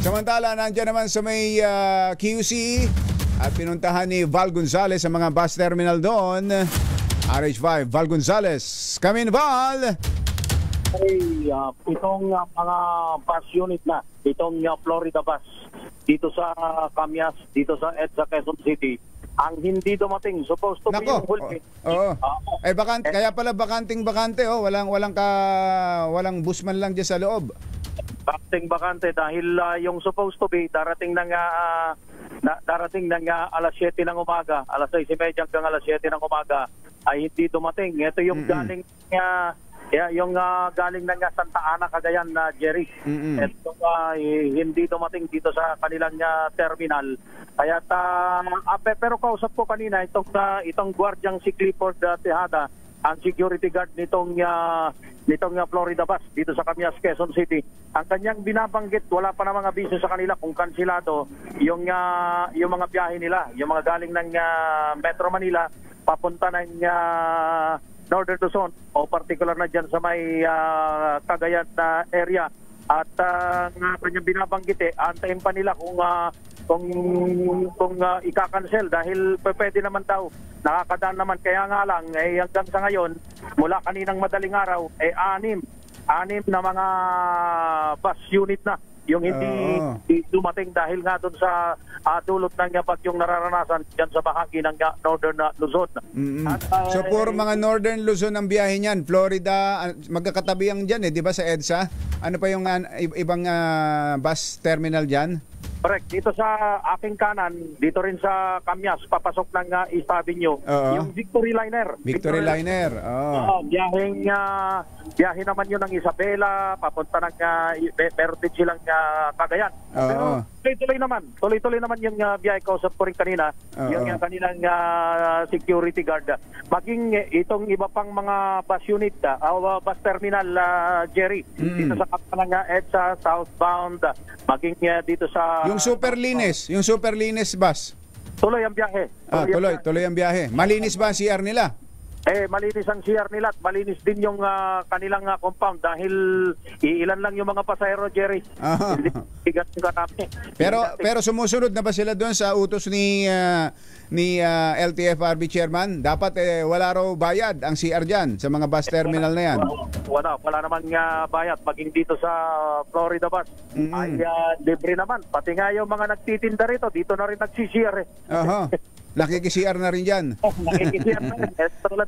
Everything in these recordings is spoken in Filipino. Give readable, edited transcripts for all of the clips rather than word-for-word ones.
Samantala, nandiyan naman sa may QC at pinuntahan ni Val Gonzales sa mga bus terminal doon. RH5, Val Gonzales. Come in, Val! Itong mga bus unit na, itong Florida bus, dito sa Camias, dito sa EDSA, Quezon City, ang hindi dumating, supposed to be yung huli. Kaya pala bakanting-bakante, walang busman lang dyan sa loob. Bakante dahil yung supposed to be darating ng alas 7 ng umaga, alas 6:30 hanggang alas 7 ng umaga ay hindi dumating. Ito yung galing galing ng Santa Ana, Cagayan na Jerry. Ito hindi dumating dito sa kanilang terminal. Kaya pero kausap ko kanina itong gwardyang si Clifford Tejada, ang security guard nitong Florida bus dito sa Camias, Quezon City. Ang kanyang binabanggit, wala pa namang abiso sa kanila kung kansilado yung mga biyahe nila, yung mga galing ng Metro Manila papunta ng Northern Luzon o particular na dyan sa may Cagayan area. At kanyang binabanggit, antayin pa nila kung ika-cancel dahil pwede naman daw, nakakadaan naman. Kaya nga lang hanggang sa ngayon, mula kaninang madaling araw anim na mga bus unit na yung hindi dumating dahil nga doon sa dulot ng bagyong nararanasan dyan sa bahagi ng Northern Luzon. At, so puro mga Northern Luzon ang biyahe niyan. Florida, magkakatabi ang dyan di ba sa EDSA? Ano pa yung ibang bus terminal dyan? Correct. Dito sa aking kanan, dito rin sa Camias, papasok ng East Avenue, yung Victory Liner. Victory Liner. Biyahe naman yun ng Isabela, papunta ng meron din silang Cagayan. Pero tuloy-tuloy naman yung biyahe. Kausap ko rin kanina, yung kanilang security guard. Maging itong iba pang mga bus unit, bus terminal, Jerry, dito sa kapatang EDSA, southbound, maging dito sa yung Super Linis bus. Tuloy ang biyahe. Tuloy ang biyahe. Malinis ba ang CR nila? Malinis ang CR nila at malinis din yung kanilang compound dahil ilan lang yung mga pasahero, Jerry. Pero sumusunod na ba sila doon sa utos ni LTFRB chairman? Dapat wala raw bayad ang CR dyan sa mga bus terminal na yan. Wala naman bayad. Maging dito sa Florida bus ay libre naman. Pati nga yung mga nagtitinda rito, dito na rin nagsi-CR Nakiki-CR na rin dyan. Nakiki-CR na rin. Tulad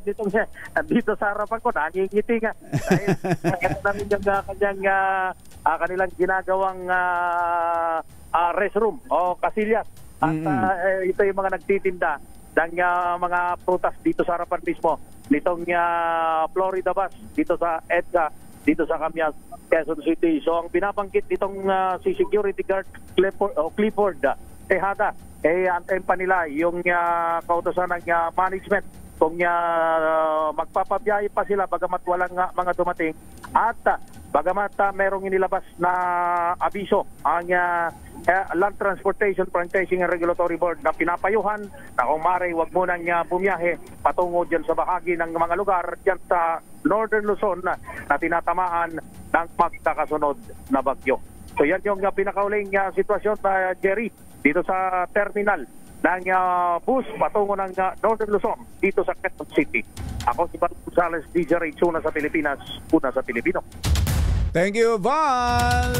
dito sa harapan ko, nangingiti nga. Dahil na rin yung kanilang ginagawang restroom o kasilyas. At ito yung mga nagtitinda ng mga prutas dito sa harapan mismo nitong Florida bus dito sa EDSA, dito sa Camias, Quezon City. So ang binabanggit nitong si security guard Clifford Tejada, antayin pa nila yung kautosan ng management kung magpapabiyahe pa sila bagamat walang mga dumating at bagamat merong inilabas na abiso ang Land Transportation, Franchising and Regulatory Board na pinapayuhan na kung maaari wag mo nang bumiyahe patungo dyan sa bahagi ng mga lugar dyan sa Northern Luzon na tinatamaan ng magkakasunod na bagyo. So yan yung pinakauling sitwasyon na Jerry dito sa terminal ng bus patungo ng Northern Luzon dito sa Quezon City. Ako si Val Gonzales, DJ Ray, una sa Pilipinas, una sa Pilipino. Thank you, Val!